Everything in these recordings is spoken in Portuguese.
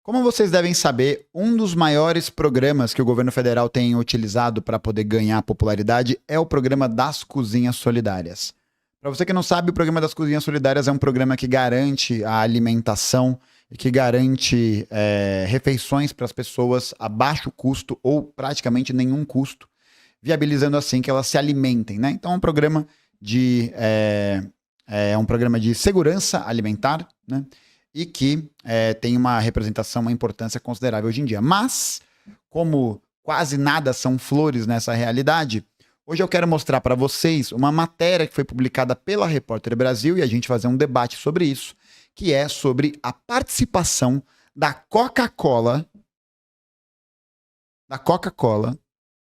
Como vocês devem saber, um dos maiores programas que o governo federal tem utilizado para poder ganhar popularidade é o programa das Cozinhas Solidárias. Para você que não sabe, o programa das Cozinhas Solidárias é um programa que garante a alimentação e que garante refeições para as pessoas a baixo custo ou praticamente nenhum custo, viabilizando assim que elas se alimentem, né? Então é um programa de segurança alimentar, né? E que tem uma representação, uma importância considerável hoje em dia. Mas, como quase nada são flores nessa realidade, hoje eu quero mostrar para vocês uma matéria que foi publicada pela Repórter Brasil e a gente fazer um debate sobre isso, que é sobre a participação da Coca-Cola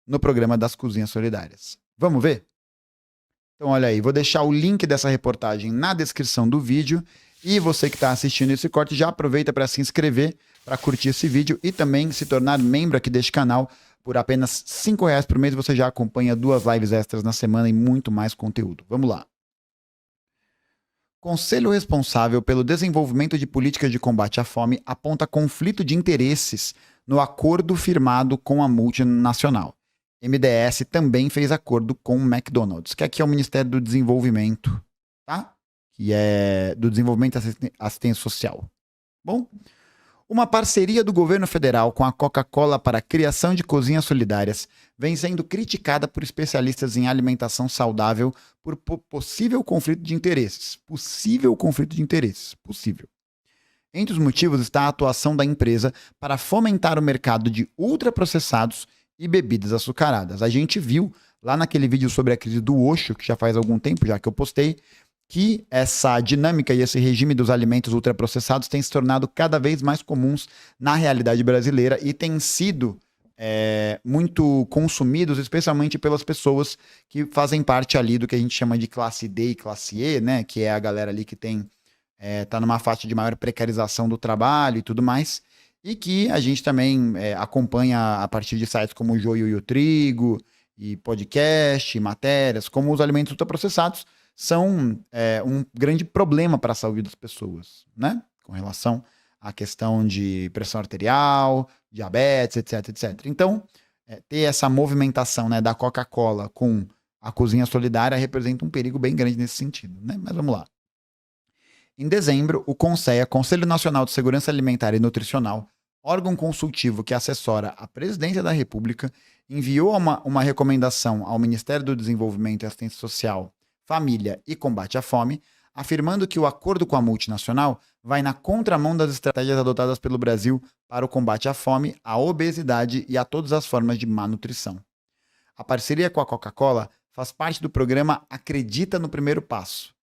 no programa das Cozinhas Solidárias. Vamos ver? Então olha aí, vou deixar o link dessa reportagem na descrição do vídeo. E você que está assistindo esse corte, já aproveita para se inscrever, para curtir esse vídeo e também se tornar membro aqui deste canal. Por apenas R$ 5 por mês você já acompanha 2 lives extras na semana e muito mais conteúdo. Vamos lá. Conselho responsável pelo desenvolvimento de políticas de combate à fome aponta conflito de interesses no acordo firmado com a multinacional. MDS também fez acordo com o McDonald's, que aqui é o Ministério do Desenvolvimento, tá? Que é do Desenvolvimento e Assistência Social. Bom, uma parceria do governo federal com a Coca-Cola para a criação de cozinhas solidárias vem sendo criticada por especialistas em alimentação saudável por possível conflito de interesses. Possível. Entre os motivos está a atuação da empresa para fomentar o mercado de ultraprocessados e bebidas açucaradas. A gente viu lá naquele vídeo sobre a crise do Osho, que já faz algum tempo já que eu postei, que essa dinâmica e esse regime dos alimentos ultraprocessados tem se tornado cada vez mais comuns na realidade brasileira e tem sido muito consumidos, especialmente pelas pessoas que fazem parte ali do que a gente chama de classe D e classe E, né? Que é a galera ali que tá numa faixa de maior precarização do trabalho e tudo mais, e que a gente também acompanha a partir de sites como o Joio e o Trigo, e podcast, e matérias, como os alimentos ultraprocessados são um grande problema para a saúde das pessoas, né? Com relação à questão de pressão arterial, diabetes, etc, etc. Então, ter essa movimentação, né, da Coca-Cola com a cozinha solidária representa um perigo bem grande nesse sentido, né? Mas vamos lá. Em dezembro, o CONSEA, Conselho Nacional de Segurança Alimentar e Nutricional, órgão consultivo que assessora a Presidência da República, enviou uma recomendação ao Ministério do Desenvolvimento e Assistência Social, Família e Combate à Fome, afirmando que o acordo com a multinacional vai na contramão das estratégias adotadas pelo Brasil para o combate à fome, à obesidade e a todas as formas de má nutrição. A parceria com a Coca-Cola faz parte do programa Acredita no Primeiro Passo,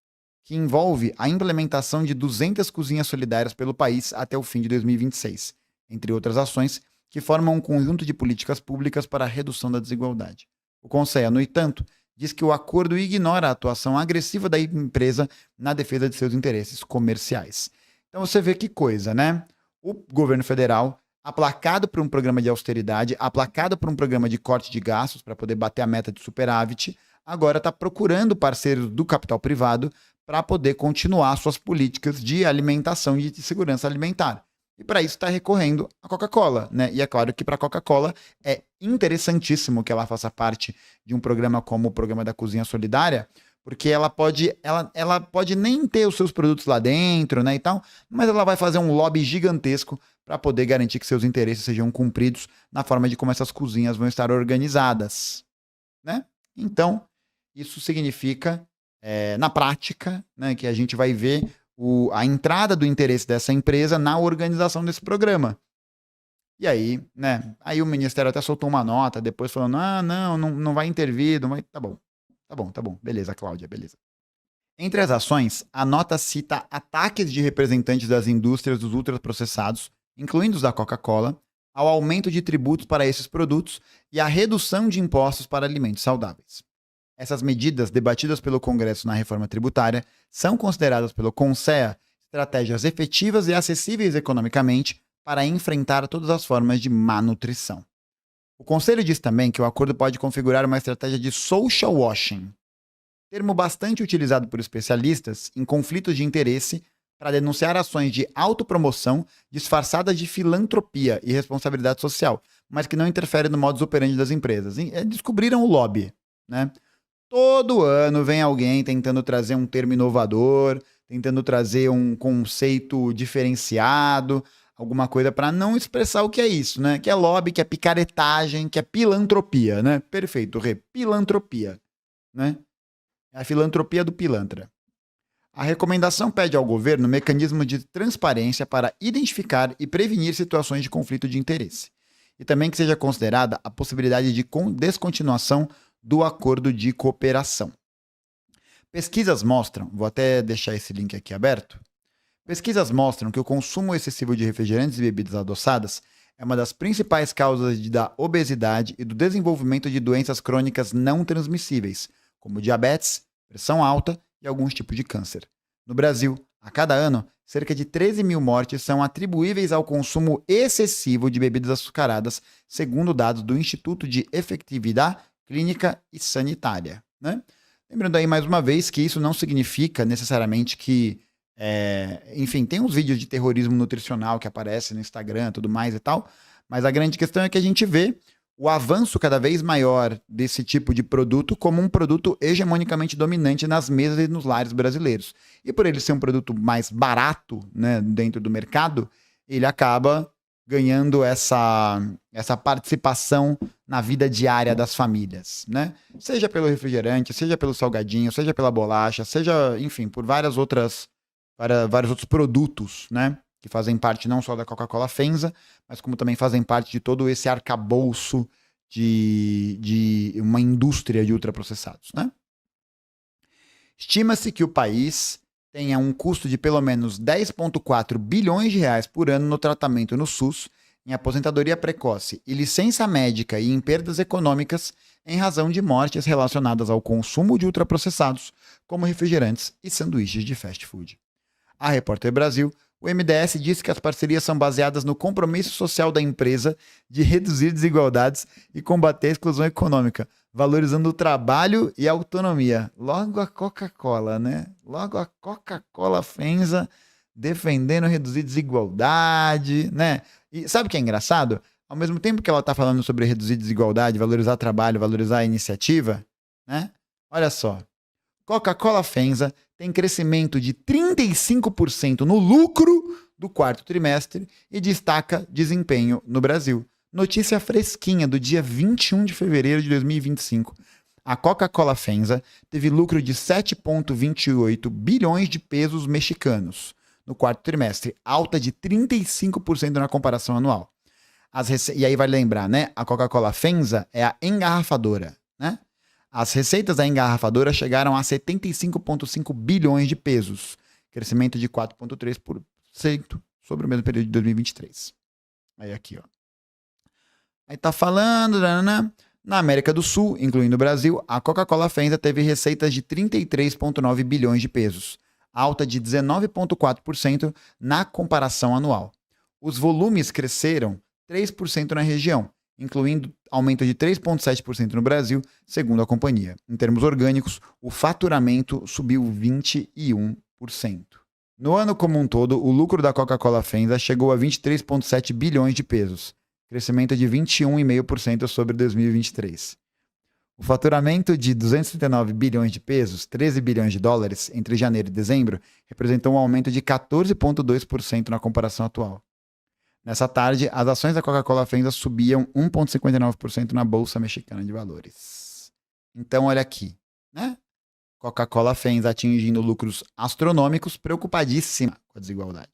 que envolve a implementação de 200 cozinhas solidárias pelo país até o fim de 2026, entre outras ações que formam um conjunto de políticas públicas para a redução da desigualdade. O Conselho, no entanto, diz que o acordo ignora a atuação agressiva da empresa na defesa de seus interesses comerciais. Então você vê que coisa, né? O governo federal, aplacado por um programa de austeridade, aplacado por um programa de corte de gastos para poder bater a meta de superávit, agora está procurando parceiros do capital privado para poder continuar suas políticas de alimentação e de segurança alimentar. E para isso está recorrendo à Coca-Cola, né? E é claro que para a Coca-Cola é interessantíssimo que ela faça parte de um programa como o Programa da Cozinha Solidária, porque ela pode nem ter os seus produtos lá dentro, né, e tal, mas ela vai fazer um lobby gigantesco para poder garantir que seus interesses sejam cumpridos na forma de como essas cozinhas vão estar organizadas, né? Então, isso significa, na prática, né, que a gente vai ver a entrada do interesse dessa empresa na organização desse programa. E aí, né? Aí o Ministério até soltou uma nota, depois falando, não vai intervir, não vai... Tá bom. Beleza, Cláudia, beleza. Entre as ações, a nota cita ataques de representantes das indústrias dos ultraprocessados, incluindo os da Coca-Cola, ao aumento de tributos para esses produtos e à redução de impostos para alimentos saudáveis. Essas medidas, debatidas pelo Congresso na reforma tributária, são consideradas pelo CONSEA estratégias efetivas e acessíveis economicamente para enfrentar todas as formas de má nutrição. O Conselho diz também que o acordo pode configurar uma estratégia de social washing, termo bastante utilizado por especialistas em conflitos de interesse para denunciar ações de autopromoção disfarçadas de filantropia e responsabilidade social, mas que não interferem no modus operandi das empresas. Descobriram o lobby, né? Todo ano vem alguém tentando trazer um termo inovador, tentando trazer um conceito diferenciado, alguma coisa para não expressar o que é isso, né? Que é lobby, que é picaretagem, que é pilantropia, né? Perfeito, pilantropia, né? É a filantropia do pilantra. A recomendação pede ao governo mecanismos de transparência para identificar e prevenir situações de conflito de interesse. E também que seja considerada a possibilidade de descontinuação do acordo de cooperação. Pesquisas mostram, vou até deixar esse link aqui aberto, pesquisas mostram que o consumo excessivo de refrigerantes e bebidas adoçadas é uma das principais causas da obesidade e do desenvolvimento de doenças crônicas não transmissíveis, como diabetes, pressão alta e alguns tipos de câncer. No Brasil, a cada ano, cerca de 13 mil mortes são atribuíveis ao consumo excessivo de bebidas açucaradas, segundo dados do Instituto de Efetividade Clínica e Sanitária, né? Lembrando aí mais uma vez que isso não significa necessariamente que, enfim, tem uns vídeos de terrorismo nutricional que aparecem no Instagram e tudo mais e tal, mas a grande questão é que a gente vê o avanço cada vez maior desse tipo de produto como um produto hegemonicamente dominante nas mesas e nos lares brasileiros. E por ele ser um produto mais barato, né, dentro do mercado, ele acaba ganhando essa participação na vida diária das famílias, né? Seja pelo refrigerante, seja pelo salgadinho, seja pela bolacha, seja, enfim, por vários outros produtos, né? Que fazem parte não só da Coca-Cola FEMSA, mas como também fazem parte de todo esse arcabouço de uma indústria de ultraprocessados, né? Estima-se que o país tenha um custo de pelo menos 10,4 bilhões de reais por ano no tratamento no SUS, em aposentadoria precoce e licença médica e em perdas econômicas em razão de mortes relacionadas ao consumo de ultraprocessados, como refrigerantes e sanduíches de fast food. A Repórter Brasil, o MDS disse que as parcerias são baseadas no compromisso social da empresa de reduzir desigualdades e combater a exclusão econômica, valorizando o trabalho e a autonomia. Logo a Coca-Cola, né? Logo a Coca-Cola FEMSA defendendo reduzir desigualdade, né? E sabe o que é engraçado? Ao mesmo tempo que ela está falando sobre reduzir desigualdade, valorizar trabalho, valorizar a iniciativa, né? Olha só. Coca-Cola FEMSA tem crescimento de 35% no lucro do quarto trimestre e destaca desempenho no Brasil. Notícia fresquinha do dia 21 de fevereiro de 2025. A Coca-Cola FEMSA teve lucro de 7,28 bilhões de pesos mexicanos no quarto trimestre, alta de 35% na comparação anual. E aí vai lembrar, né? A Coca-Cola FEMSA é a engarrafadora, né? As receitas da engarrafadora chegaram a 75,5 bilhões de pesos, crescimento de 4,3% sobre o mesmo período de 2023. Aí aqui, ó. Aí tá falando, né? Na América do Sul, incluindo o Brasil, a Coca-Cola FEMSA teve receitas de 33,9 bilhões de pesos, alta de 19,4% na comparação anual. Os volumes cresceram 3% na região, incluindo aumento de 3,7% no Brasil, segundo a companhia. Em termos orgânicos, o faturamento subiu 21%. No ano como um todo, o lucro da Coca-Cola FEMSA chegou a 23,7 bilhões de pesos, crescimento de 21,5% sobre 2023. O faturamento de 239 bilhões de pesos, 13 bilhões de dólares, entre janeiro e dezembro, representou um aumento de 14,2% na comparação atual. Nessa tarde, as ações da Coca-Cola FEMSA subiam 1,59% na Bolsa Mexicana de Valores. Então, olha aqui, né? Coca-Cola FEMSA atingindo lucros astronômicos, preocupadíssima com a desigualdade.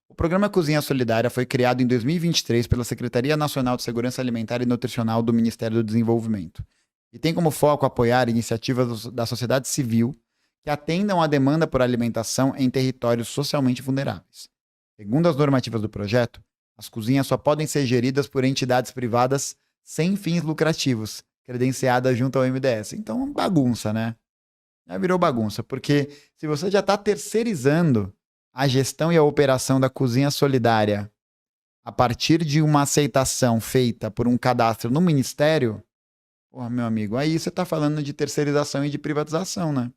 O programa Cozinha Solidária foi criado em 2023 pela Secretaria Nacional de Segurança Alimentar e Nutricional do Ministério do Desenvolvimento e tem como foco apoiar iniciativas da sociedade civil que atendam à demanda por alimentação em territórios socialmente vulneráveis. Segundo as normativas do projeto, as cozinhas só podem ser geridas por entidades privadas sem fins lucrativos, credenciadas junto ao MDS. Então, bagunça, né? Já virou bagunça, porque se você já está terceirizando a gestão e a operação da cozinha solidária a partir de uma aceitação feita por um cadastro no ministério, porra, meu amigo, aí você está falando de terceirização e de privatização, né?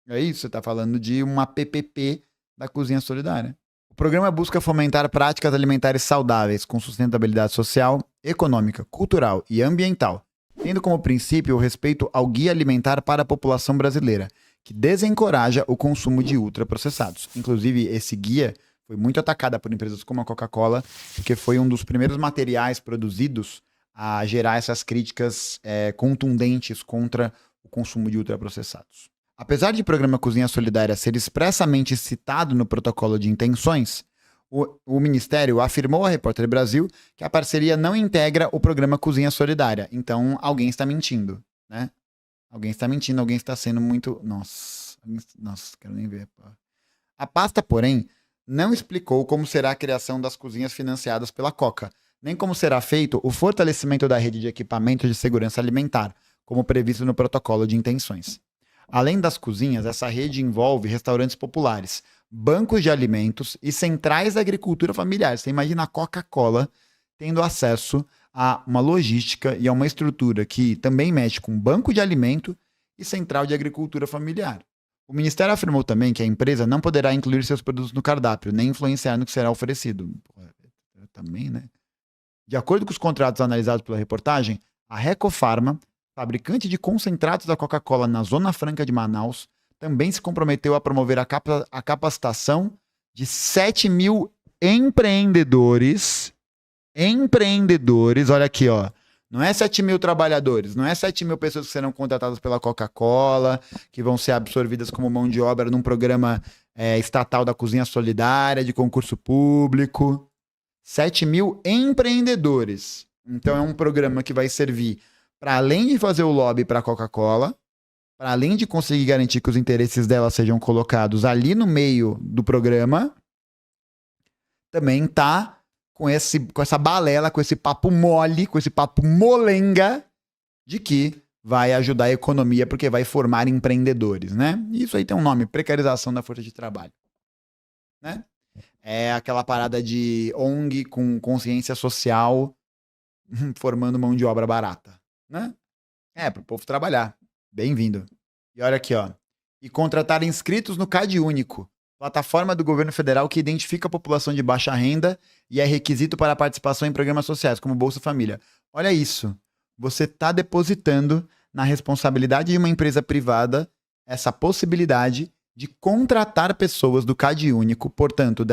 É isso, você está falando de uma PPP da cozinha solidária. O programa busca fomentar práticas alimentares saudáveis com sustentabilidade social, econômica, cultural e ambiental, tendo como princípio o respeito ao guia alimentar para a população brasileira, que desencoraja o consumo de ultraprocessados. Inclusive, esse guia foi muito atacado por empresas como a Coca-Cola, porque foi um dos primeiros materiais produzidos a gerar essas críticas contundentes contra o consumo de ultraprocessados. Apesar de o programa Cozinha Solidária ser expressamente citado no protocolo de intenções, o Ministério afirmou à Repórter Brasil que a parceria não integra o programa Cozinha Solidária. Então, alguém está mentindo, né? Alguém está mentindo, alguém está sendo muito... Nossa, quero nem ver. Pô. A pasta, porém, não explicou como será a criação das cozinhas financiadas pela Coca, nem como será feito o fortalecimento da rede de equipamentos de segurança alimentar, como previsto no protocolo de intenções. Além das cozinhas, essa rede envolve restaurantes populares, bancos de alimentos e centrais da agricultura familiar. Você imagina a Coca-Cola tendo acesso a uma logística e a uma estrutura que também mexe com banco de alimento e central de agricultura familiar. O Ministério afirmou também que a empresa não poderá incluir seus produtos no cardápio, nem influenciar no que será oferecido. Também, né? De acordo com os contratos analisados pela reportagem, a Recofarma, fabricante de concentrados da Coca-Cola na Zona Franca de Manaus, também se comprometeu a promover a capacitação de 7 mil empreendedores. Olha aqui, ó. Não é 7 mil trabalhadores, não é 7 mil pessoas que serão contratadas pela Coca-Cola, que vão ser absorvidas como mão de obra num programa estatal da Cozinha Solidária, de concurso público. 7 mil empreendedores. Então é um programa que vai servir para além de fazer o lobby para a Coca-Cola, para além de conseguir garantir que os interesses dela sejam colocados ali no meio do programa, também tá com essa balela, com esse papo mole, com esse papo molenga de que vai ajudar a economia porque vai formar empreendedores, né? Isso aí tem um nome, precarização da força de trabalho, né? É aquela parada de ONG com consciência social formando mão de obra barata, né? Pro povo trabalhar. Bem-vindo. E olha aqui, ó. E contratar inscritos no CAD Único, plataforma do governo federal que identifica a população de baixa renda e é requisito para a participação em programas sociais, como Bolsa Família. Olha isso. Você está depositando na responsabilidade de uma empresa privada essa possibilidade de contratar pessoas do CAD Único, portanto,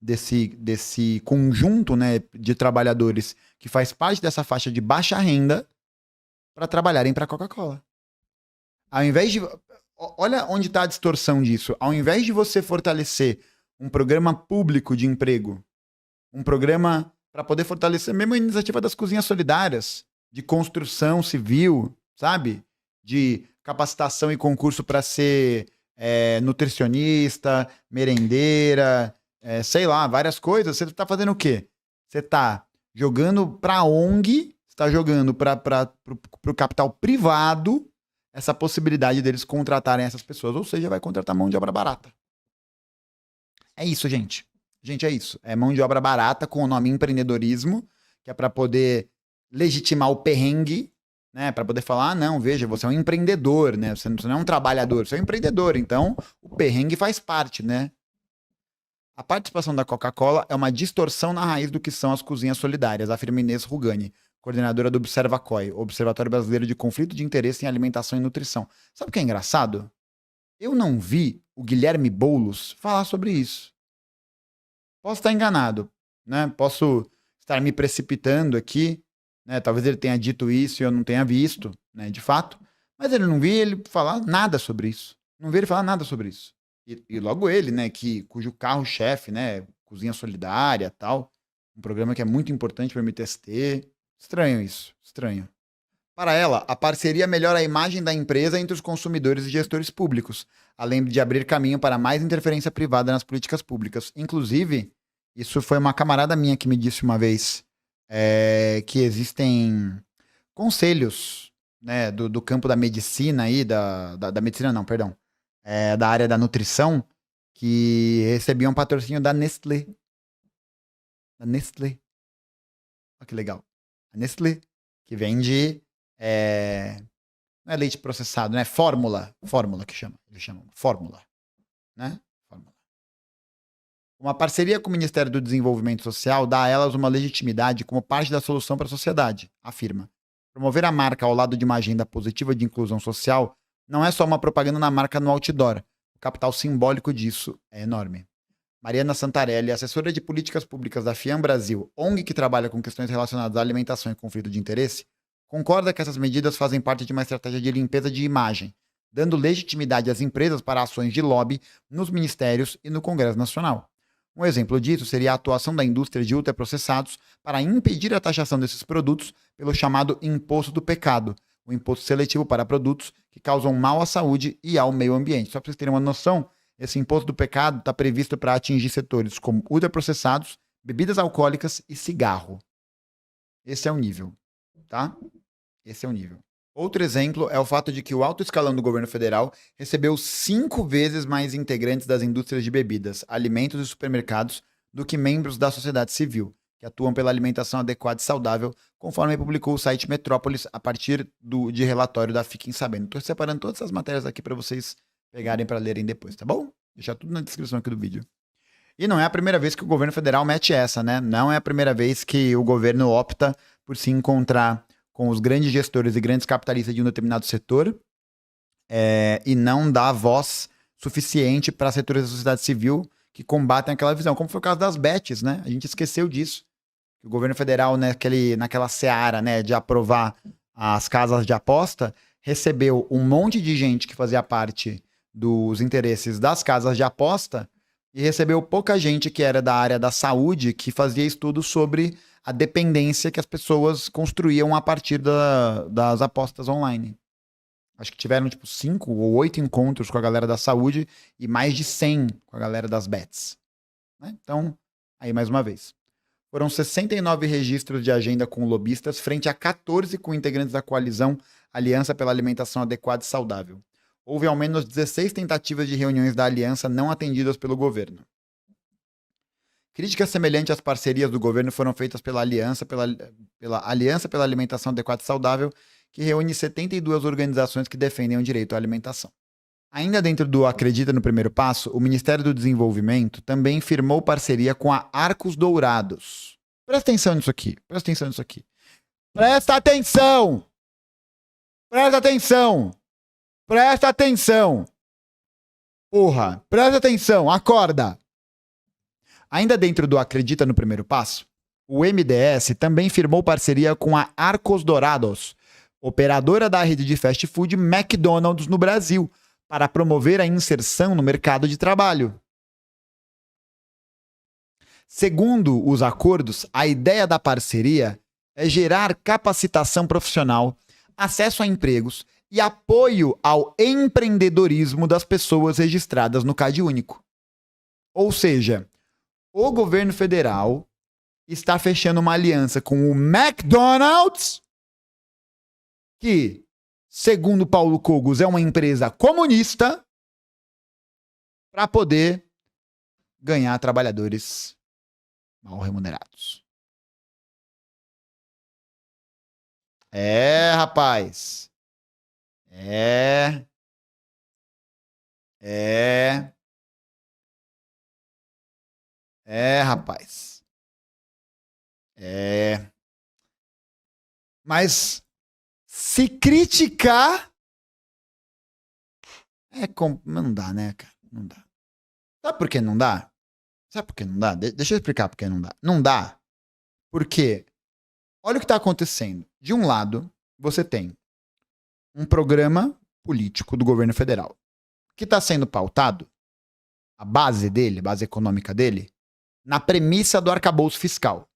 desse conjunto, né, de trabalhadores que faz parte dessa faixa de baixa renda para trabalharem para a Coca-Cola. Ao invés de... Olha onde está a distorção disso. Ao invés de você fortalecer um programa público de emprego, um programa para poder fortalecer mesmo a iniciativa das cozinhas solidárias, de construção civil, sabe? De capacitação e concurso para ser nutricionista, merendeira, sei lá, várias coisas. Você está fazendo o quê? Você está jogando para a ONG, está jogando para o capital privado essa possibilidade deles contratarem essas pessoas, ou seja, vai contratar mão de obra barata. É isso, gente. Gente, é isso. É mão de obra barata com o nome empreendedorismo, que é para poder legitimar o perrengue, né? Para poder falar, não, veja, você é um empreendedor, né? Você não é um trabalhador, você é um empreendedor. Então, o perrengue faz parte, né? A participação da Coca-Cola é uma distorção na raiz do que são as cozinhas solidárias, afirma Inês Rugani, coordenadora do Observacoi, Observatório Brasileiro de Conflito de Interesse em Alimentação e Nutrição. Sabe o que é engraçado? Eu não vi o Guilherme Boulos falar sobre isso. Posso estar enganado, né? Posso estar me precipitando aqui, né? Talvez ele tenha dito isso e eu não tenha visto, né? De fato. Mas ele não vi ele falar nada sobre isso. Não vi ele falar nada sobre isso. E logo ele, né? Cujo carro-chefe, né? Cozinha Solidária, tal. Um programa que é muito importante para o MTST. Estranho isso, estranho. Para ela, a parceria melhora a imagem da empresa entre os consumidores e gestores públicos, além de abrir caminho para mais interferência privada nas políticas públicas. Inclusive, isso foi uma camarada minha que me disse uma vez que existem conselhos, né, do campo da medicina aí, da medicina não, perdão, da área da nutrição, que recebiam patrocínio da Nestlé. Da Nestlé. Olha que legal. A Nestlé, que vende Não é leite processado, né? Fórmula. Fórmula que chama. Eles chamam. Fórmula. Né? Fórmula. Uma parceria com o Ministério do Desenvolvimento Social dá a elas uma legitimidade como parte da solução para a sociedade, afirma. Promover a marca ao lado de uma agenda positiva de inclusão social não é só uma propaganda na marca no outdoor. O capital simbólico disso é enorme. Mariana Santarelli, assessora de políticas públicas da FIAM Brasil, ONG que trabalha com questões relacionadas à alimentação e conflito de interesse, concorda que essas medidas fazem parte de uma estratégia de limpeza de imagem, dando legitimidade às empresas para ações de lobby nos ministérios e no Congresso Nacional. Um exemplo disso seria a atuação da indústria de ultraprocessados para impedir a taxação desses produtos pelo chamado imposto do pecado, o imposto seletivo para produtos que causam mal à saúde e ao meio ambiente. Só para vocês terem uma noção, esse imposto do pecado está previsto para atingir setores como ultraprocessados, bebidas alcoólicas e cigarro. Esse é o nível, tá? Esse é o nível. Outro exemplo é o fato de que o alto escalão do governo federal recebeu 5 vezes mais integrantes das indústrias de bebidas, alimentos e supermercados do que membros da sociedade civil, que atuam pela alimentação adequada e saudável, conforme publicou o site Metrópolis a partir de relatório da Fiquem Sabendo. Estou separando todas essas matérias aqui para vocês pegarem para lerem depois, tá bom? Deixar tudo na descrição aqui do vídeo. E não é a primeira vez que o governo federal mete essa, né? Não é a primeira vez que o governo opta por se encontrar com os grandes gestores e grandes capitalistas de um determinado setor e não dá voz suficiente para setores da sociedade civil que combatem aquela visão, como foi o caso das bets, né? A gente esqueceu disso. O governo federal, naquela seara, né, de aprovar as casas de aposta, recebeu um monte de gente que fazia parte dos interesses das casas de aposta e recebeu pouca gente que era da área da saúde, que fazia estudos sobre a dependência que as pessoas construíam a partir das apostas online. Acho que tiveram, 5 ou 8 encontros com a galera da saúde e mais de 100 com a galera das bets. Né? Então, aí mais uma vez. Foram 69 registros de agenda com lobistas, frente a 14 com integrantes da coalizão Aliança pela Alimentação Adequada e Saudável. Houve ao menos 16 tentativas de reuniões da aliança não atendidas pelo governo. Críticas semelhantes às parcerias do governo foram feitas pela Aliança pela Alimentação Adequada e Saudável, que reúne 72 organizações que defendem o direito à alimentação. Ainda dentro do Acredita no Primeiro Passo, o Ministério do Desenvolvimento também firmou parceria com a Arcos Dourados. Presta atenção nisso aqui, presta atenção nisso aqui. Presta atenção! Presta atenção! Presta atenção! Porra, presta atenção, acorda! Ainda dentro do Acredita no Primeiro Passo, o MDS também firmou parceria com a Arcos Dourados, operadora da rede de fast food McDonald's no Brasil, para promover a inserção no mercado de trabalho. Segundo os acordos, a ideia da parceria é gerar capacitação profissional, acesso a empregos e apoio ao empreendedorismo das pessoas registradas no CadÚnico. Ou seja, o governo federal está fechando uma aliança com o McDonald's, que, segundo Paulo Cogos, é uma empresa comunista, para poder ganhar trabalhadores mal remunerados. Rapaz. Rapaz. Mas se criticar não dá, né, cara? Não dá. Sabe por que não dá? Sabe por que não dá? Deixa eu explicar por que não dá. Não dá porque olha o que está acontecendo. De um lado, você tem um programa político do governo federal que está sendo pautado, a base dele, a base econômica dele, na premissa do arcabouço fiscal,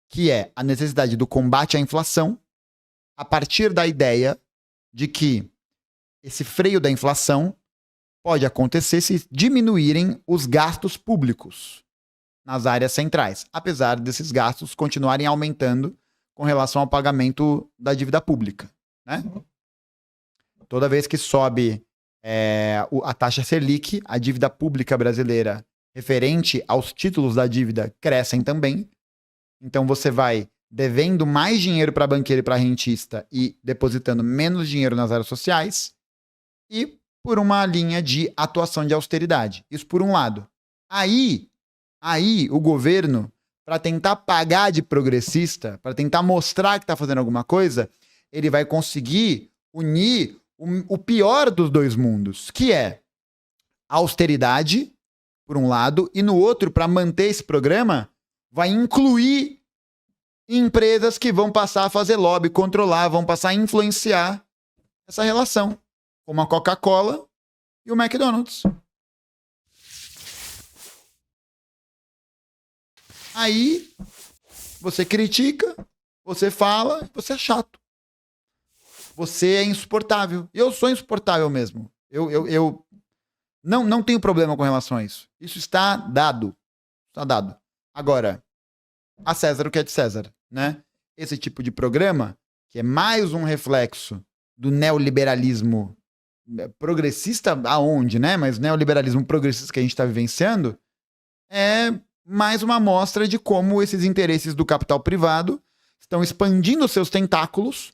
que é a necessidade do combate à inflação a partir da ideia de que esse freio da inflação pode acontecer se diminuírem os gastos públicos nas áreas centrais, apesar desses gastos continuarem aumentando com relação ao pagamento da dívida pública, né? Toda vez que sobe a taxa Selic, a dívida pública brasileira referente aos títulos da dívida crescem também. Então você vai devendo mais dinheiro para banqueiro e para rentista e depositando menos dinheiro nas áreas sociais, e por uma linha de atuação de austeridade. Isso por um lado. Aí o governo, para tentar pagar de progressista, para tentar mostrar que está fazendo alguma coisa, ele vai conseguir unir o pior dos dois mundos, que é a austeridade, por um lado, e no outro, para manter esse programa, vai incluir empresas que vão passar a fazer lobby, controlar, vão passar a influenciar essa relação, como a Coca-Cola e o McDonald's. Aí, você critica, você fala, você é chato. Você é insuportável. Eu sou insuportável mesmo. Eu não tenho problema com relação a isso. Isso está dado. Está dado. Agora, a César o que é de César, né? Esse tipo de programa, que é mais um reflexo do neoliberalismo progressista aonde, né? Mas o neoliberalismo progressista que a gente está vivenciando é mais uma amostra de como esses interesses do capital privado estão expandindo seus tentáculos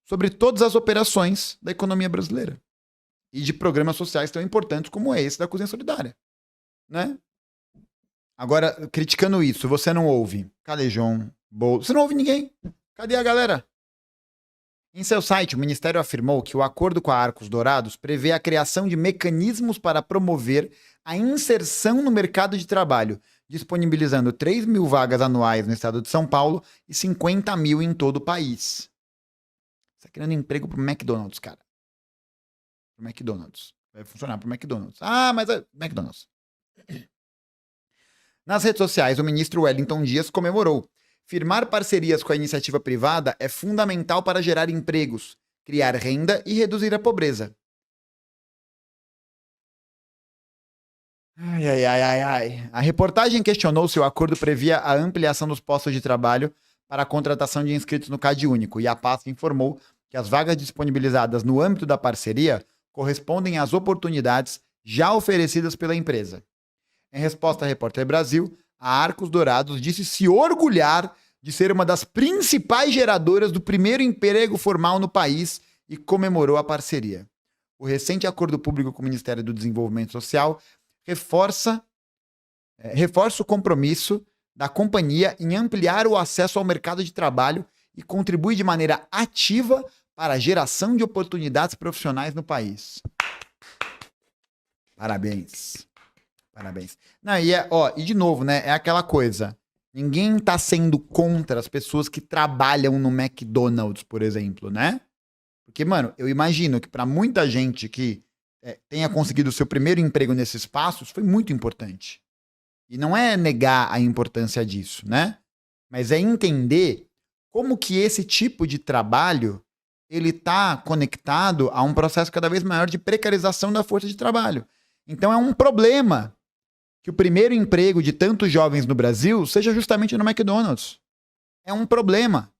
sobre todas as operações da economia brasileira e de programas sociais tão importantes como esse da Cozinha Solidária, né? Agora, criticando isso, você não ouve Calejão, Boulos, você não ouve ninguém. Cadê a galera? Em seu site, o Ministério afirmou que o acordo com a Arcos Dourados prevê a criação de mecanismos para promover a inserção no mercado de trabalho, disponibilizando 3 mil vagas anuais no estado de São Paulo e 50 mil em todo o país. Você está querendo emprego pro McDonald's, cara. Pro McDonald's. Vai funcionar pro McDonald's. Ah, mas é McDonald's. Nas redes sociais, o ministro Wellington Dias comemorou. Firmar parcerias com a iniciativa privada é fundamental para gerar empregos, criar renda e reduzir a pobreza. Ai. A reportagem questionou se o acordo previa a ampliação dos postos de trabalho para a contratação de inscritos no CadÚnico, e a pasta informou que as vagas disponibilizadas no âmbito da parceria correspondem às oportunidades já oferecidas pela empresa. Em resposta à Repórter Brasil, a Arcos Dourados disse se orgulhar de ser uma das principais geradoras do primeiro emprego formal no país e comemorou a parceria. O recente acordo público com o Ministério do Desenvolvimento Social reforça o compromisso da companhia em ampliar o acesso ao mercado de trabalho e contribui de maneira ativa para a geração de oportunidades profissionais no país. Parabéns. Não, e de novo, né? É aquela coisa. Ninguém tá sendo contra as pessoas que trabalham no McDonald's, por exemplo, né? Porque, mano, eu imagino que para muita gente que tenha conseguido o seu primeiro emprego nesses espaços, foi muito importante. E não é negar a importância disso, né? Mas é entender como que esse tipo de trabalho ele tá conectado a um processo cada vez maior de precarização da força de trabalho. Então é um problema que o primeiro emprego de tantos jovens no Brasil seja justamente no McDonald's. É um problema.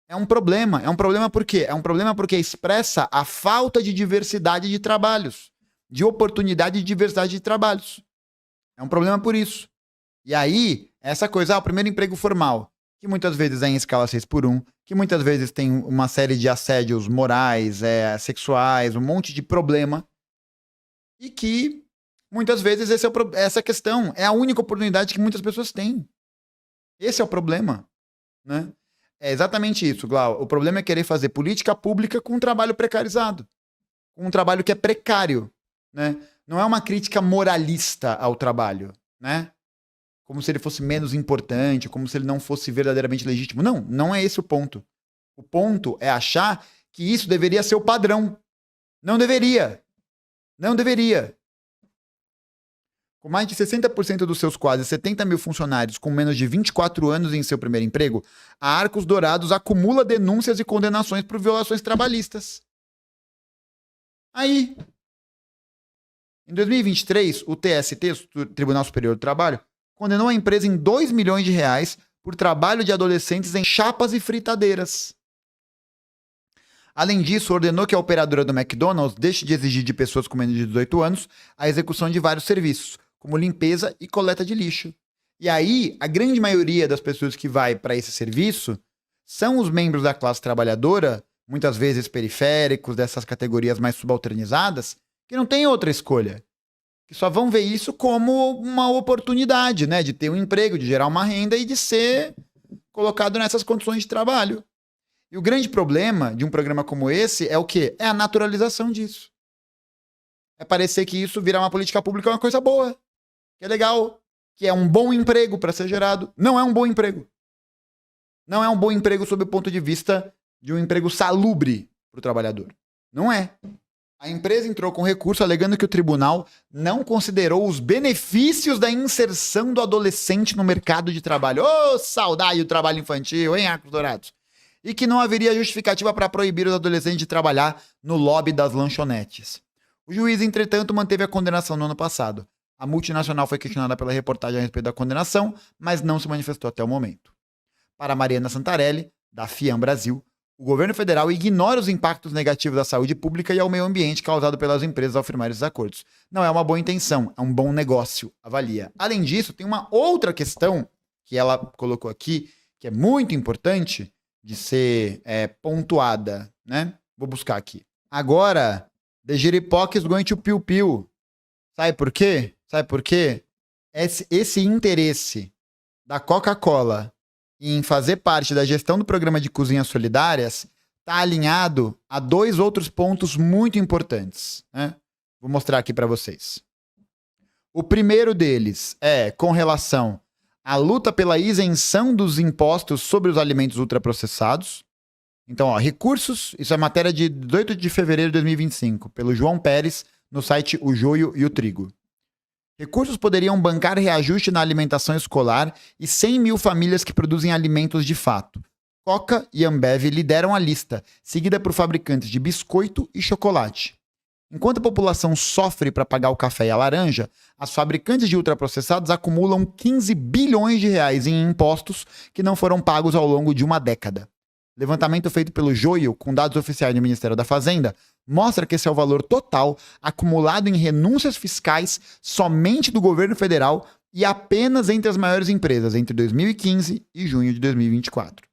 É um problema por quê? É um problema porque expressa a falta de diversidade de trabalhos, de oportunidade de diversidade de trabalhos. É um problema por isso. E aí, essa coisa, o primeiro emprego formal, que muitas vezes é em escala 6x1, que muitas vezes tem uma série de assédios morais, sexuais, um monte de problema, e que muitas vezes essa questão é a única oportunidade que muitas pessoas têm. Esse é o problema, né? É exatamente isso, Glau. O problema é querer fazer política pública com um trabalho precarizado, com um trabalho que é precário, né? Não é uma crítica moralista ao trabalho, né? Como se ele fosse menos importante, como se ele não fosse verdadeiramente legítimo. Não, não é esse o ponto. O ponto é achar que isso deveria ser o padrão. Não deveria. Não deveria. Com mais de 60% dos seus quase 70 mil funcionários com menos de 24 anos em seu primeiro emprego, a Arcos Dourados acumula denúncias e condenações por violações trabalhistas. Aí, em 2023, o TST, o Tribunal Superior do Trabalho, condenou a empresa em 2 milhões de reais por trabalho de adolescentes em chapas e fritadeiras. Além disso, ordenou que a operadora do McDonald's deixe de exigir de pessoas com menos de 18 anos a execução de vários serviços, como limpeza e coleta de lixo. E aí, a grande maioria das pessoas que vai para esse serviço são os membros da classe trabalhadora, muitas vezes periféricos, dessas categorias mais subalternizadas, que não tem outra escolha. Que só vão ver isso como uma oportunidade, né? De ter um emprego, de gerar uma renda e de ser colocado nessas condições de trabalho. E o grande problema de um programa como esse é o quê? É a naturalização disso. É parecer que isso virar uma política pública é uma coisa boa, que é legal, que é um bom emprego para ser gerado. Não é um bom emprego. Não é um bom emprego sob o ponto de vista de um emprego salubre para o trabalhador. Não é. A empresa entrou com recurso alegando que o tribunal não considerou os benefícios da inserção do adolescente no mercado de trabalho. Ô, saudade do trabalho infantil, hein, Arcos Dourados? E que não haveria justificativa para proibir os adolescentes de trabalhar no lobby das lanchonetes. O juiz, entretanto, manteve a condenação no ano passado. A multinacional foi questionada pela reportagem a respeito da condenação, mas não se manifestou até o momento. Para Mariana Santarelli, da FIAM Brasil, o governo federal ignora os impactos negativos à saúde pública e ao meio ambiente causados pelas empresas ao firmar esses acordos. Não é uma boa intenção, é um bom negócio, avalia. Além disso, tem uma outra questão que ela colocou aqui, que é muito importante de ser pontuada, né? Vou buscar aqui. Agora, the Jeripoc is going to piu-piu. Sabe por quê? Sabe por quê? Esse interesse da Coca-Cola em fazer parte da gestão do programa de cozinhas solidárias está alinhado a dois outros pontos muito importantes, né? Vou mostrar aqui para vocês. O primeiro deles é com relação à luta pela isenção dos impostos sobre os alimentos ultraprocessados. Então, ó, recursos, isso é matéria de 18 de fevereiro de 2025, pelo João Pérez, no site O Joio e o Trigo. Recursos poderiam bancar reajuste na alimentação escolar e 100 mil famílias que produzem alimentos de fato. Coca e Ambev lideram a lista, seguida por fabricantes de biscoito e chocolate. Enquanto a população sofre para pagar o café e a laranja, as fabricantes de ultraprocessados acumulam 15 bilhões de reais em impostos que não foram pagos ao longo de uma década. Levantamento feito pelo Joio, com dados oficiais do Ministério da Fazenda, mostra que esse é o valor total acumulado em renúncias fiscais somente do governo federal e apenas entre as maiores empresas entre 2015 e junho de 2024.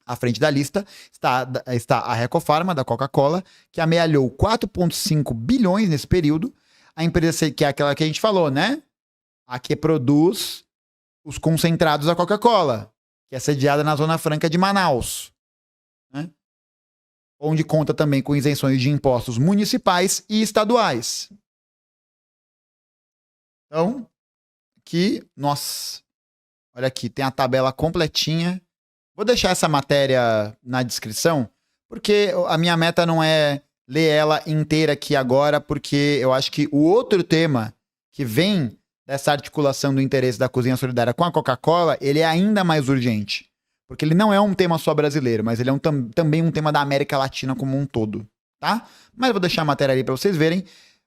À frente da lista está a Recofarma, da Coca-Cola, que amealhou 4,5 bilhões nesse período. A empresa que é aquela que a gente falou, né? A que produz os concentrados da Coca-Cola, que é sediada na Zona Franca de Manaus, né? Onde conta também com isenções de impostos municipais e estaduais. Então, aqui, nossa, olha aqui, tem a tabela completinha. Vou deixar essa matéria na descrição, porque a minha meta não é ler ela inteira aqui agora, porque eu acho que o outro tema que vem dessa articulação do interesse da cozinha solidária com a Coca-Cola, ele é ainda mais urgente. Porque ele não é um tema só brasileiro, mas ele é também um tema da América Latina como um todo, tá? Mas eu vou deixar a matéria ali para vocês verem.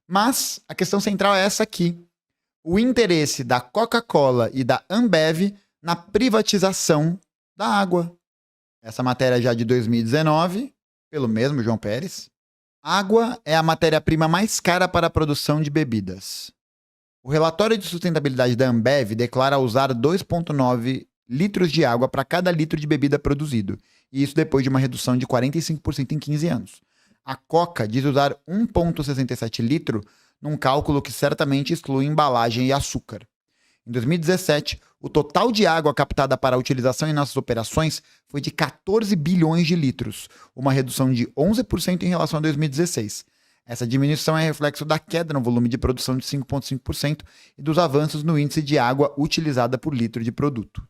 Mas a questão central é essa aqui. O interesse da Coca-Cola e da Ambev na privatização da água. Essa matéria já de 2019, pelo mesmo João Pérez. Água é a matéria-prima mais cara para a produção de bebidas. O relatório de sustentabilidade da Ambev declara usar 2,9 litros de água para cada litro de bebida produzido, e isso depois de uma redução de 45% em 15 anos. A Coca diz usar 1,67 litro num cálculo que certamente exclui embalagem e açúcar. Em 2017, o total de água captada para a utilização em nossas operações foi de 14 bilhões de litros, uma redução de 11% em relação a 2016. Essa diminuição é reflexo da queda no volume de produção de 5,5% e dos avanços no índice de água utilizada por litro de produto.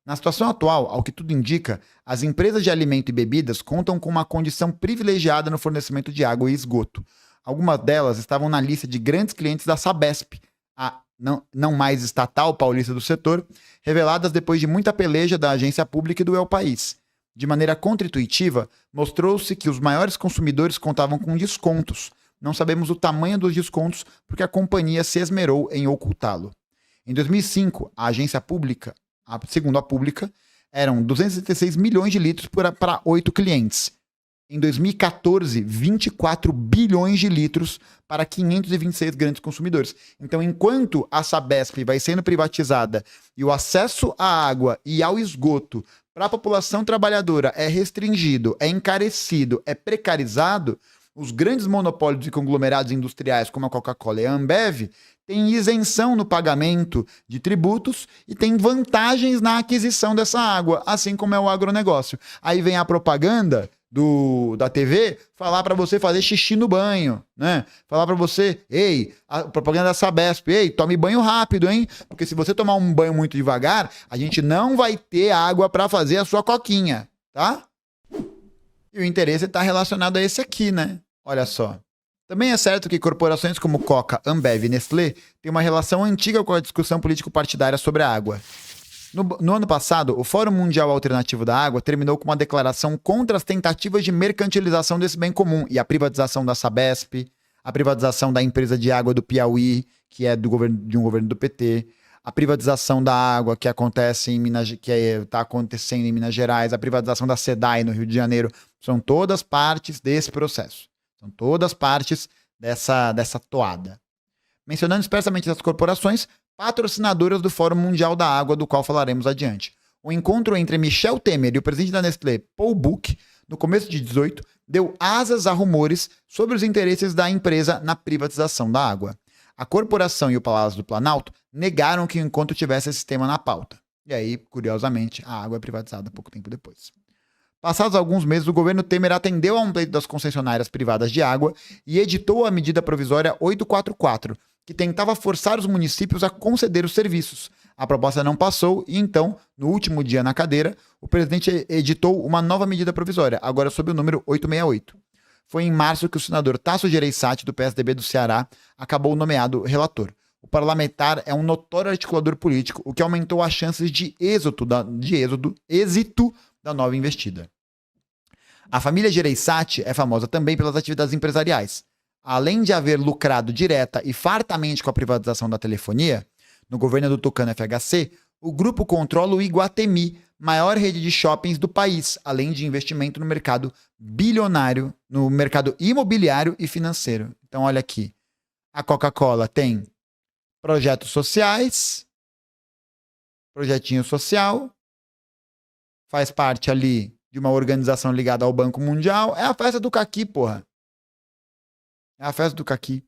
Na situação atual, ao que tudo indica, as empresas de alimento e bebidas contam com uma condição privilegiada no fornecimento de água e esgoto. Algumas delas estavam na lista de grandes clientes da Sabesp, a não mais estatal paulista do setor, reveladas depois de muita peleja da agência pública e do El País. De maneira contra-intuitiva, mostrou-se que os maiores consumidores contavam com descontos. Não sabemos o tamanho dos descontos porque a companhia se esmerou em ocultá-lo. Em 2005, a agência pública, segundo a Pública, eram 276 milhões de litros para 8 clientes. em 2014, 24 bilhões de litros para 526 grandes consumidores. Então, enquanto a Sabesp vai sendo privatizada e o acesso à água e ao esgoto para a população trabalhadora é restringido, é encarecido, é precarizado, os grandes monopólios e conglomerados industriais, como a Coca-Cola e a Ambev, têm isenção no pagamento de tributos e têm vantagens na aquisição dessa água, assim como é o agronegócio. Aí vem a propaganda da TV falar para você fazer xixi no banho, né? Falar para você, ei, a propaganda da Sabesp, ei, tome banho rápido, hein? Porque se você tomar um banho muito devagar, a gente não vai ter água para fazer a sua coquinha, tá? E o interesse está relacionado a esse aqui, né? Olha só. Também é certo que corporações como Coca, Ambev e Nestlé têm uma relação antiga com a discussão político-partidária sobre a água. No ano passado, o Fórum Mundial Alternativo da Água terminou com uma declaração contra as tentativas de mercantilização desse bem comum e a privatização da Sabesp, a privatização da empresa de água do Piauí, que é de um governo do PT, a privatização da água que acontece em está acontecendo em Minas Gerais, a privatização da SEDAI no Rio de Janeiro, são todas partes desse processo. São todas partes dessa toada. Mencionando expressamente essas corporações, patrocinadoras do Fórum Mundial da Água, do qual falaremos adiante. O encontro entre Michel Temer e o presidente da Nestlé, Paul Buch, no começo de 2018, deu asas a rumores sobre os interesses da empresa na privatização da água. A corporação e o Palácio do Planalto negaram que o encontro tivesse esse tema na pauta. E aí, curiosamente, a água é privatizada pouco tempo depois. Passados alguns meses, o governo Temer atendeu a um pleito das concessionárias privadas de água e editou a medida provisória 844, que tentava forçar os municípios a conceder os serviços. A proposta não passou e então, no último dia na cadeira, o presidente editou uma nova medida provisória, agora sob o número 868. Foi em março que o senador Tasso Gereissati, do PSDB do Ceará, acabou nomeado relator. O parlamentar é um notório articulador político, o que aumentou as chances de êxito da nova investida. A família Gereissati é famosa também pelas atividades empresariais. Além de haver lucrado direta e fartamente com a privatização da telefonia, no governo do Tucano FHC, o grupo controla o Iguatemi, maior rede de shoppings do país, além de investimento no mercado bilionário, no mercado imobiliário e financeiro. Então, olha aqui. A Coca-Cola tem projetos sociais, projetinho social, faz parte ali de uma organização ligada ao Banco Mundial. É a festa do caqui, porra. É a festa do caqui.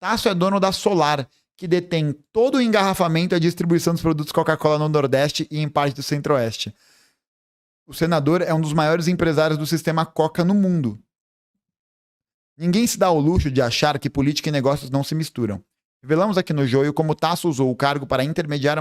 Tasso é dono da Solar, que detém todo o engarrafamento e a distribuição dos produtos Coca-Cola no Nordeste e em parte do Centro-Oeste. O senador é um dos maiores empresários do sistema Coca no mundo. Ninguém se dá ao luxo de achar que política e negócios não se misturam. Revelamos aqui no Joio como Tasso usou o cargo para intermediar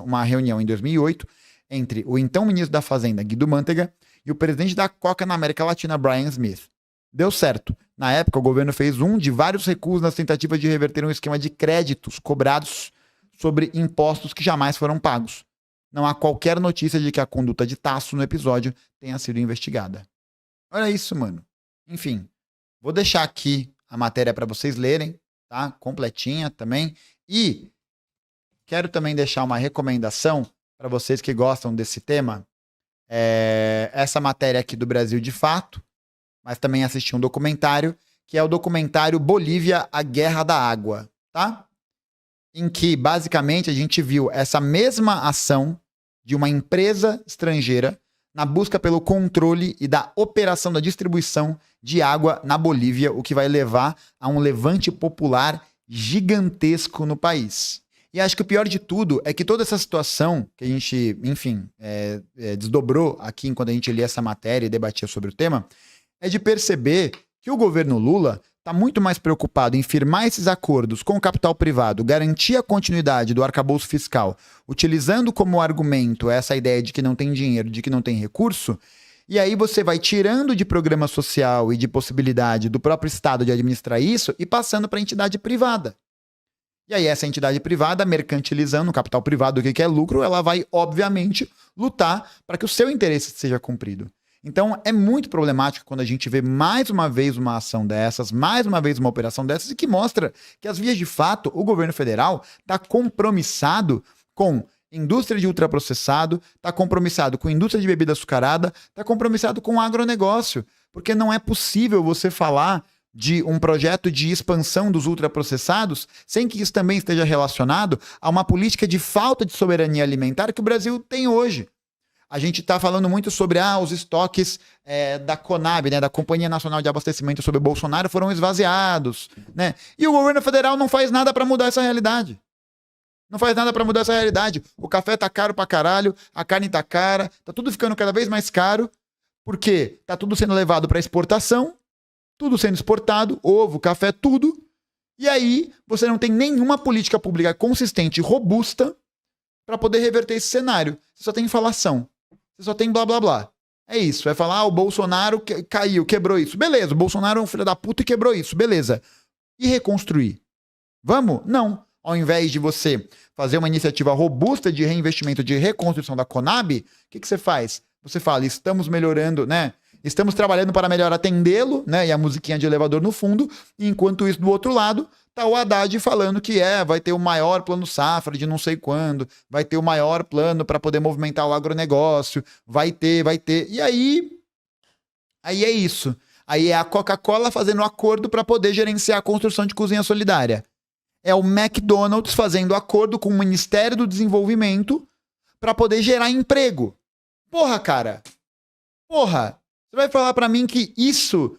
uma reunião em 2008 entre o então ministro da Fazenda, Guido Mantega, e o presidente da Coca na América Latina, Brian Smith. Deu certo. Na época, o governo fez um de vários recuos nas tentativas de reverter um esquema de créditos cobrados sobre impostos que jamais foram pagos. Não há qualquer notícia de que a conduta de Tasso no episódio tenha sido investigada. Olha isso, mano. Enfim, vou deixar aqui a matéria para vocês lerem, tá? Completinha também. E quero também deixar uma recomendação para vocês que gostam desse tema. Essa matéria aqui do Brasil de Fato, mas também assisti um documentário, que é o documentário Bolívia, a Guerra da Água, tá? Em que, basicamente, a gente viu essa mesma ação de uma empresa estrangeira na busca pelo controle e da operação da distribuição de água na Bolívia, o que vai levar a um levante popular gigantesco no país. E acho que o pior de tudo é que toda essa situação que a gente, enfim, desdobrou aqui enquanto a gente lia essa matéria e debatia sobre o tema, é de perceber que o governo Lula está muito mais preocupado em firmar esses acordos com o capital privado, garantir a continuidade do arcabouço fiscal, utilizando como argumento essa ideia de que não tem dinheiro, de que não tem recurso, e aí você vai tirando de programa social e de possibilidade do próprio Estado de administrar isso e passando para a entidade privada. E aí essa entidade privada, mercantilizando o capital privado, o que é lucro, ela vai, obviamente, lutar para que o seu interesse seja cumprido. Então, é muito problemático quando a gente vê mais uma vez uma ação dessas, mais uma vez uma operação dessas, e que mostra que, às vias de fato, o governo federal está compromissado com indústria de ultraprocessado, está compromissado com indústria de bebida açucarada, está compromissado com o agronegócio. Porque não é possível você falar de um projeto de expansão dos ultraprocessados sem que isso também esteja relacionado a uma política de falta de soberania alimentar que o Brasil tem hoje. A gente está falando muito sobre os estoques da Conab, né, da Companhia Nacional de Abastecimento sobre Bolsonaro, foram esvaziados, né? E o governo federal não faz nada para mudar essa realidade. Não faz nada para mudar essa realidade. O café tá caro pra caralho, a carne tá cara, tá tudo ficando cada vez mais caro, porque tá tudo sendo levado para exportação, tudo sendo exportado, ovo, café, tudo. E aí você não tem nenhuma política pública consistente e robusta para poder reverter esse cenário. Você só tem inflação. Você só tem blá blá blá. É isso. Vai falar, o Bolsonaro caiu, quebrou isso. Beleza, o Bolsonaro é um filho da puta e quebrou isso. Beleza. E reconstruir? Vamos? Não. Ao invés de você fazer uma iniciativa robusta de reinvestimento, de reconstrução da Conab, o que você faz? Você fala, estamos melhorando, né? Estamos trabalhando para melhor atendê-lo, né? E a musiquinha de elevador no fundo. E enquanto isso, do outro lado, tá o Haddad falando que vai ter o maior plano safra de não sei quando, vai ter o maior plano para poder movimentar o agronegócio, vai ter. E aí é isso. Aí é a Coca-Cola fazendo acordo para poder gerenciar a construção de cozinha solidária. É o McDonald's fazendo acordo com o Ministério do Desenvolvimento para poder gerar emprego. Porra, cara. Porra. Você vai falar para mim que isso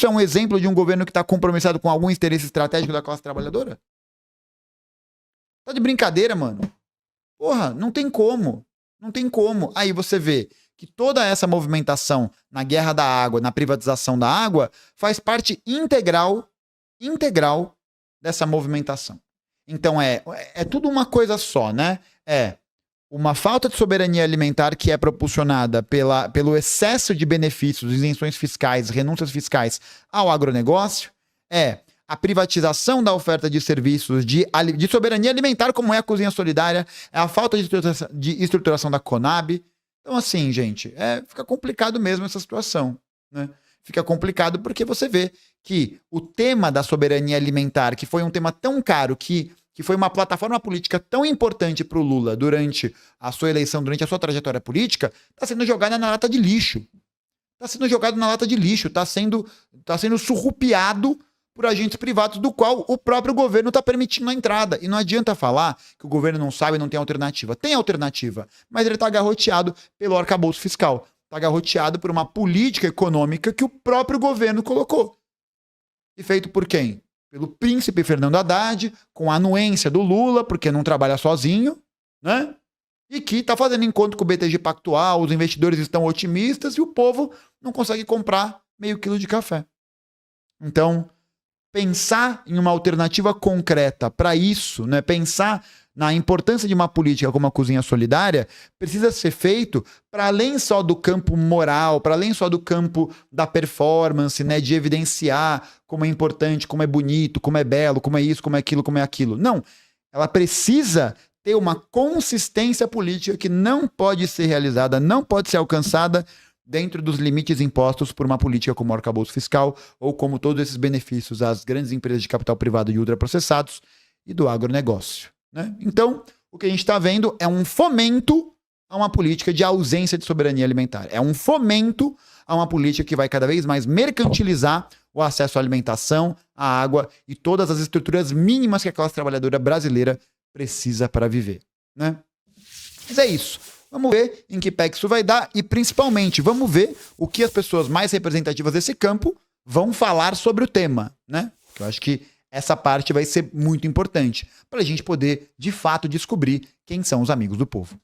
é um exemplo de um governo que está compromissado com algum interesse estratégico da classe trabalhadora? Tá de brincadeira, mano. Porra, não tem como. Não tem como. Aí você vê que toda essa movimentação na guerra da água, na privatização da água, faz parte integral dessa movimentação. Então é tudo uma coisa só, né? É uma falta de soberania alimentar que é propulsionada pelo excesso de benefícios, isenções fiscais, renúncias fiscais ao agronegócio, é a privatização da oferta de serviços de soberania alimentar, como é a cozinha solidária, é a falta de estruturação da Conab. Então, assim, gente, fica complicado mesmo essa situação, né? Fica complicado porque você vê que o tema da soberania alimentar, que foi um tema tão caro, que foi uma plataforma política tão importante para o Lula durante a sua eleição, durante a sua trajetória política, está sendo jogada na lata de lixo. Está sendo jogado na lata de lixo, está sendo surrupiado por agentes privados, do qual o próprio governo está permitindo a entrada. E não adianta falar que o governo não sabe, não tem alternativa. Tem alternativa, mas ele está agarroteado pelo arcabouço fiscal. Está agarroteado por uma política econômica que o próprio governo colocou. E feito por quem? Pelo príncipe Fernando Haddad, com a anuência do Lula, porque não trabalha sozinho, né? E que está fazendo encontro com o BTG Pactual, os investidores estão otimistas e o povo não consegue comprar meio quilo de café. Então, pensar em uma alternativa concreta para isso, né? Pensar na importância de uma política como a cozinha solidária, precisa ser feito para além só do campo moral, para além só do campo da performance, né, de evidenciar como é importante, como é bonito, como é belo, como é isso, como é aquilo, como é aquilo. Não, ela precisa ter uma consistência política que não pode ser realizada, não pode ser alcançada dentro dos limites impostos por uma política como o arcabouço fiscal ou como todos esses benefícios às grandes empresas de capital privado e ultraprocessados e do agronegócio, né? Então, o que a gente está vendo é um fomento a uma política de ausência de soberania alimentar. É um fomento a uma política que vai cada vez mais mercantilizar o acesso à alimentação, à água e todas as estruturas mínimas que a classe trabalhadora brasileira precisa para viver, né? Mas é isso. Vamos ver em que pé que isso vai dar e, principalmente, vamos ver o que as pessoas mais representativas desse campo vão falar sobre o tema, né? Eu acho que essa parte vai ser muito importante para a gente poder, de fato, descobrir quem são os amigos do povo.